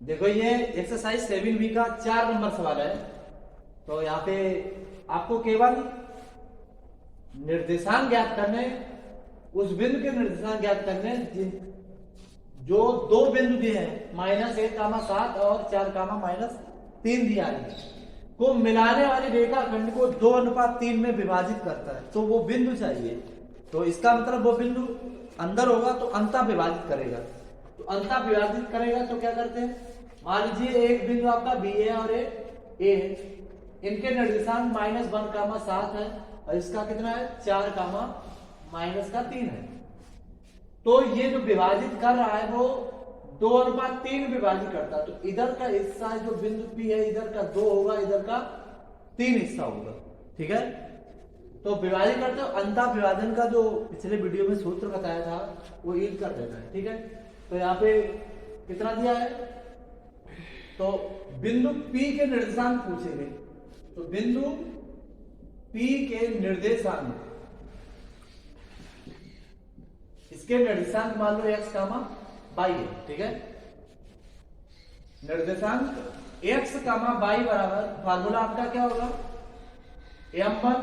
देखो ये exercise 7B का 4 नंबर सवाल है। तो यहाँ पे आपको केवल निर्देशांक ज्ञात करने, उस बिंदु के निर्देशांक ज्ञात करने जो दो बिंदु दिए हैं -1,7 और 4,-3 दिया है, को मिलाने वाली रेखाखंड को 2:3 में विभाजित करता है। तो वो बिंदु चाहिए। तो इसका मतलब वो बिंदु अंदर होगा तो अंतः विभाजित करेगा। तो अंतः विभाजित करेगा तो क्या करते हैं, मान लीजिए एक बिंदु आपका बी है और एक ए है, इनके निर्देशांक -1,7 है और इसका कितना है 4,-3 है। तो ये जो विभाजित कर रहा है वो 2:3 विभाजित करता है। तो इधर का हिस्सा जो बिंदु पी है, इधर का 2 होगा, इधर का 3 हिस्सा होगा। ठीक है, तो विभाजित करते हो। अंतः विभाजन का जो पिछले वीडियो में सूत्र बताया था वो यूज कर देना है। ठीक है, तो यहाँ पे कितना दिया है, तो बिंदु P के निर्देशांक पूछेंगे। तो बिंदु P के निर्देशांक, इसके निर्देशांक मान लो x, y है। ठीक है, निर्देशांक x, y बराबर फार्मूला आपका क्या होगा, m1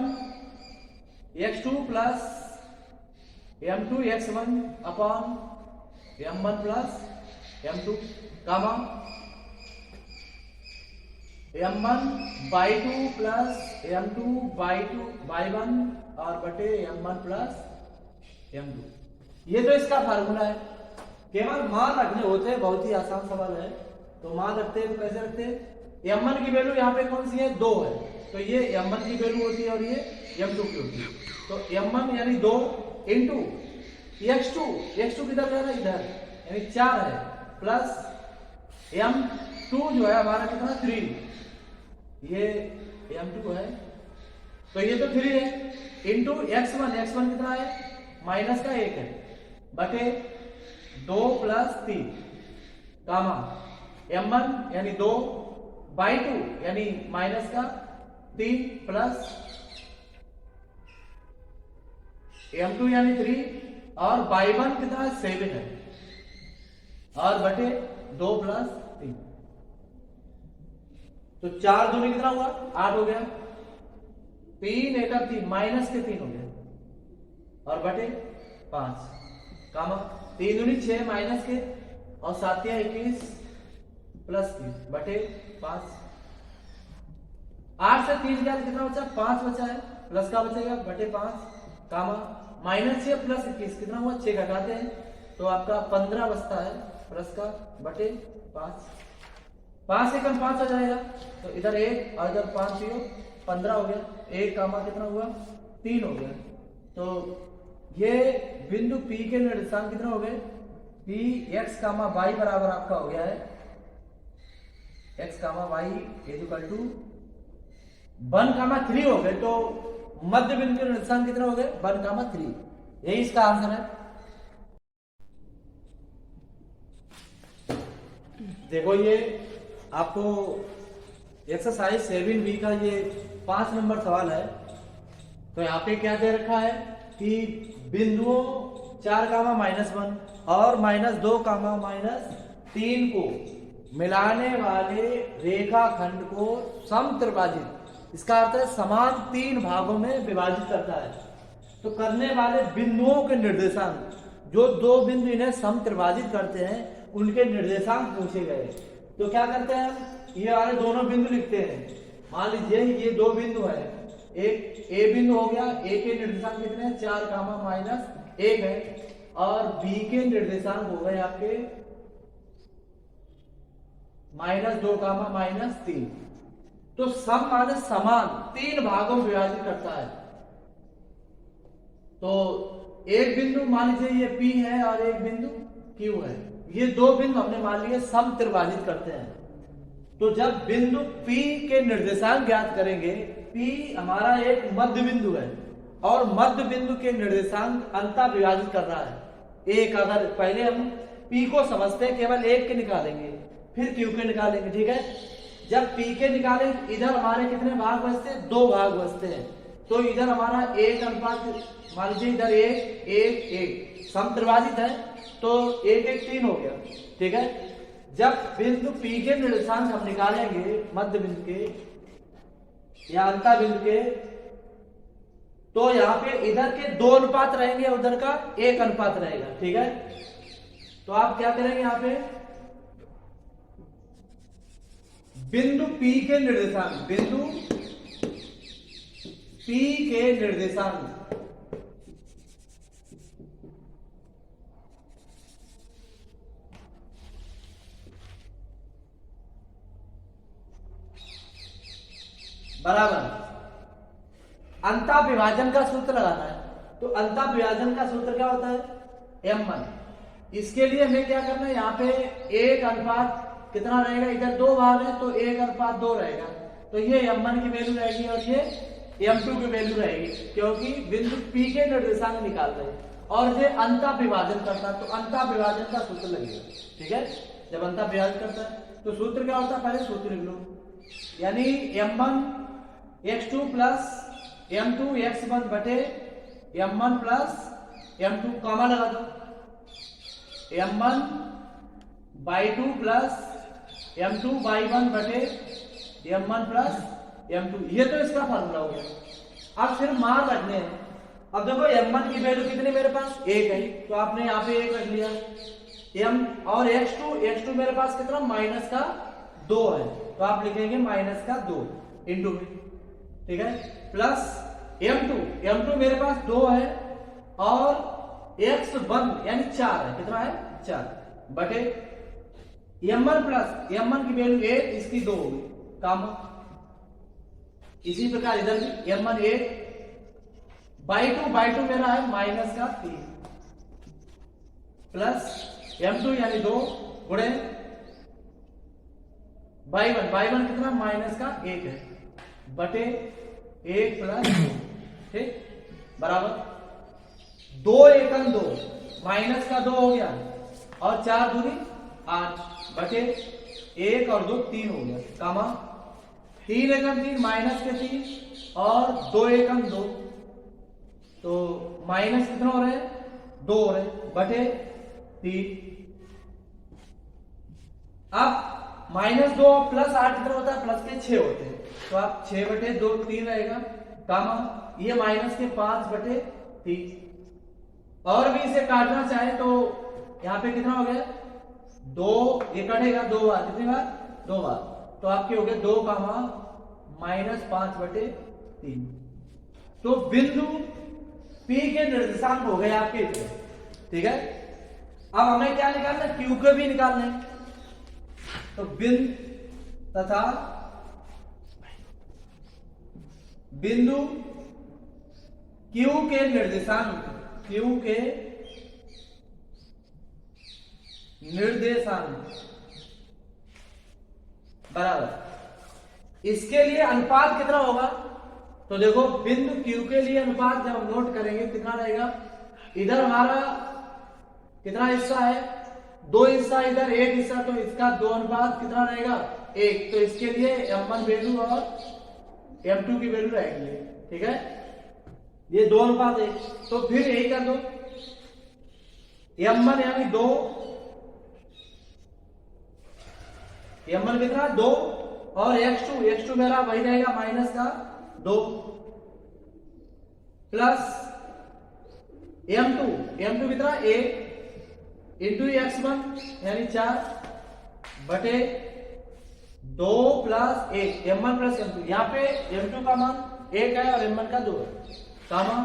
x2 plus m2 x1 upon m1 plus m2 कामा m1 y2 plus m2 y1 और बटे m1 प्लस m2। ये तो इसका फार्मूला है। केवल मान रखने होते हैं, बहुत ही आसान सवाल है। तो मान रखते हैं तो कैसे रखते हैं, m1 की वैल्यू यहाँ पे कौन सी है, 2 है, तो ये m1 की वैल्यू होती है और ये m2 की होती है। तो m1 यानी 2 इंटू x2 किधर जा रहा है, इधर, यानी 4 है, प्लस m2 जो है हमारा कितना 3, ये m2 है, तो ये तो 3 है, इंटू x1 कितना है, माइनस का 1 है, बटे 2 प्लस 3 कामा m1 यानी 2 y2 यानी माइनस का 3 प्लस m2 यानी 3 और y1 कितना है 7 है, और बटे 2 प्लस 3। तो 4 दूनी कितना हुआ 8 हो गया, 3 एक 3 माइनस के 3 हो गया, और बटे 5 कामा 3 दूनी 6 माइनस के और 7 या 21 प्लस 3 बटे 5। 8 से 3 गया कितना बचा, 5 बचा है, प्लस का बचेगा बटे 5 कामा माइनस 6 प्लस 21 कितना हुआ, 6 घटाते हैं तो आपका 15 बचता है, प्लस का बटे 5। 5 से कम 5 हो जाएगा, तो इधर 1 और इधर 5 0 15 हो गया, 1 कामा कितना हुआ 3 हो गया। तो ये बिंदु P के निर्देशांक कितने हो गए, P x, y बराबर आपका हो गया है x, y इक्वल टू 1, 3 हो गए। तो मध्य बिंदु के निर्देशांक कितने हो गए 1, 3, यही इसका आंसर है। देखो ये आपको एक्सरसाइज 7B का ये 5 नंबर सवाल है। तो यहाँ पे क्या दे रखा है कि बिंदुओं 4, -1 और -2, -3 को मिलाने वाले रेखाखंड को समत्रिभाजित, इसका अर्थ है समान 3 भागों में विभाजित करता है। तो करने वाले बिंदुओं के निर्देशांक, जो दो बिंदु इन्हें समत्रिभाजित करते हैं उनके निर्देशांक पूछे गए। तो क्या करते हैं, ये वाले दोनों बिंदु लिखते हैं। मान लीजिए ये 2 बिंदु है, एक ए बिंदु हो गया, ए के निर्देशांक कितने हैं 4, -1 है, और बी के निर्देशांक हो गए आपके -2, -3। तो सम माने समान 3 भागों में विभाजित करता है। तो एक बिंदु मान लीजिए ये P है और एक बिंदु Q है, ये 2 बिंदु हमने मान लिए समत्रिभाजित करते हैं। तो जब बिंदु P के निर्देशांक ज्ञात करेंगे, P हमारा एक मध्य बिंदु है और मध्य बिंदु के निर्देशांक अंतः विभाजित कर रहा है एक। अगर पहले हम P को समझते हैं, केवल एक के निकालेंगे, फिर Q के निकालेंगे। ठीक है, जब P के निकाले इधर हमारे कितने भाग बचते हैं, 2 भाग बचते हैं। तो इधर हमारा 1 अनुपात, मान लीजिए इधर 1 1 1 समत्रिभाजित है, तो 1 1 3 हो गया। ठीक है, जब बिंदु P के निर्देशांक हम निकालेंगे मध्य बिंदु के या अंता बिंदु के, तो यहाँ पे इधर के 2 अनुपात रहेंगे, उधर का 1 अनुपात रहेगा। ठीक है, तो आप क्या करेंगे, यहाँ पे बिंदु P के निर्देशांक, बिंदु P के निर्देशांक बराबर अंता विभाजन का सूत्र लगाना है। तो अंता विभाजन का सूत्र क्या होता है, M1। इसके लिए हमें क्या करना है, यहाँ पे 1 अनुपात कितना रहेगा, इधर 2 भाग है तो 1 अनुपात 2 रहेगा, तो ये M1 की वैल्यू रहेगी और ये M2 की वैल्यू रहेगी, क्योंकि बिंदु P के निर्देशांक निकाल रहे हैं और ये अंता विभाजन करता है, तो अंता विभाजन का सूत्र लगेगा। ठीक है, जब अंता विभाजन करता है तो सूत्र क्या होता है, पहले सूत्र लिख लो, यानी M1 x2 plus M2 x1 बटे M1 प्लस M2, कॉमा लगा दो, M1 by2 plus M2 by1 बटे M1 प्लस M2, ये तो इसका फार्मूला हो गया। अब फिर मान रखने हैं। अब देखो M1 की वैल्यू कितनी मेरे पास 1 है, तो आपने यहाँ पे 1 रख लिया, M और x2 मेरे पास कितना माइनस का 2 है, तो आप लिखेंगे माइनस का 2 इंटू में। ठीक है, प्लस M2 मेरे पास 2 है और x1 यानी 4 है, कितना है 4 बटे M1 प्लस M1 की वैल्यू 1, इसकी 2 होगी, काम। इसी प्रकार इधर भी M1 1 बाई टू मेरा है माइनस का 3 प्लस M2 यानी 2 गुणे बाई वन कितना माइनस का 1 है बटे 1 प्लस 2, ठीक, बराबर 2 एकम 2 माइनस का 2 हो गया और 4 दूनी 8 बटे 1 और 2 3 हो गया, कामा 3 एकम 3 माइनस के 3 और 2 एकम 2, तो माइनस कितना हो रहा है 2 हो रहे बटे 3। अब -2 प्लस 8 कितना होता है, प्लस के 6 होते हैं, तो आप 6 बटे 2 3 रहेगा, कामा ये माइनस के 5 बटे 3। और भी इसे काटना चाहे तो यहाँ पे कितना हो गया 2, ये कटेगा 2 बार, कितनी बार 2 बार, तो आपके हो गए 2 कामा -5 बटे 3। तो बिंदु P के निर्देशांक हो गए आपके इतने। ठीक है, अब हमें क्या निकालना है, Q को भी निकालना है, तो बिंदु तथा बिंदु Q के निर्देशांक, Q के निर्देशांक बराबर, इसके लिए अनुपात कितना होगा, तो देखो बिंदु Q के लिए अनुपात जब हम नोट करेंगे कितना रहेगा, इधर हमारा कितना हिस्सा है 2 हिस्सा, इधर 1 हिस्सा, तो इसका 2 अनुपात कितना रहेगा 1, तो इसके लिए M1 वैल्यू और M2 की वैल्यू रहेगी। ठीक है, ये 2 अनुपात 1, तो फिर यही कर दो, M1 यानी 2, M1 कितना 2 और x2 मेरा वही रहेगा माइनस का 2 प्लस M2 कितना 1 इंटू x1 यानी 4 बटे 2 प्लस 1 M1 प्लस M2, यहाँ पे M2 का मान 1 है और M1 का 2 है, कामा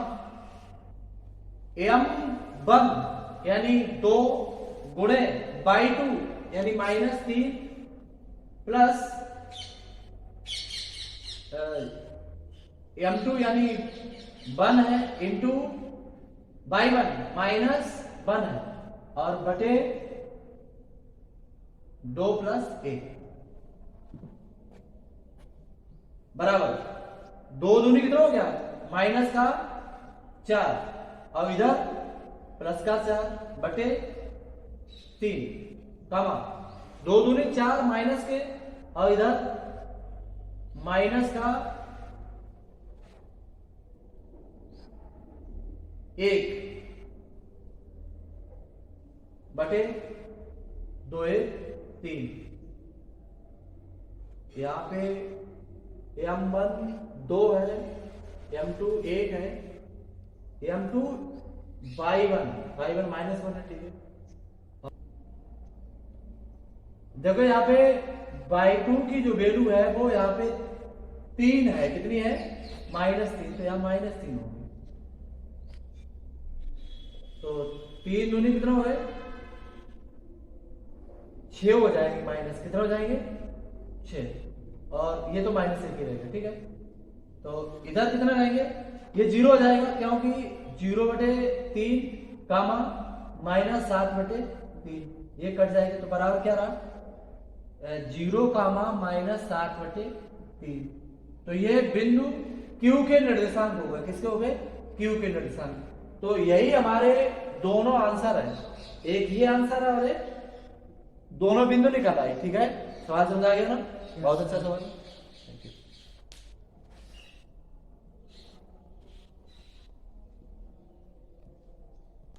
M1 यानी 2 गुणे बाई 2 यानी -3 प्लस M2 यानी 1 है इंटू बाई 1 -1 है और बटे 2 प्लस 1 बराबर 2 दूनी कितना हो गया माइनस का 4 और इधर प्लस का 4 बटे 3, कामा 2 दूनी 4 माइनस के और इधर माइनस का 1 बटे 2 1 3, यहाँ पे M1 2 है, M2 1 है, M2 y1 -1 है, ठीक है। देखो यहाँ पे y2 की जो वैल्यू है वो यहाँ पे 3 है, कितनी है? -3, तो यहाँ -3 होगी। तो 3 दूनी कितना हो गए? 6 हो जाएंगे, माइनस कितना हो जाएंगे? 6, और ये तो -1 ही रहेगा, ठीक है। तो इधर कितना रहेंगे? ये 0 हो जाएगा, क्योंकि 0/3 कामा -7/3, ये कट जाएगा, तो बराबर क्या रहा? 0 कामा -7/3। तो ये बिंदु Q के निर्देशांक होगा, किसके हो गए? Q के निर्देशांक। तो यही हमारे दोनों आंसर है, एक ये आंसर है और एक दोनों बिंदु निकल आए, ठीक है। सवाल समझा गया ना? बहुत अच्छा सवाल।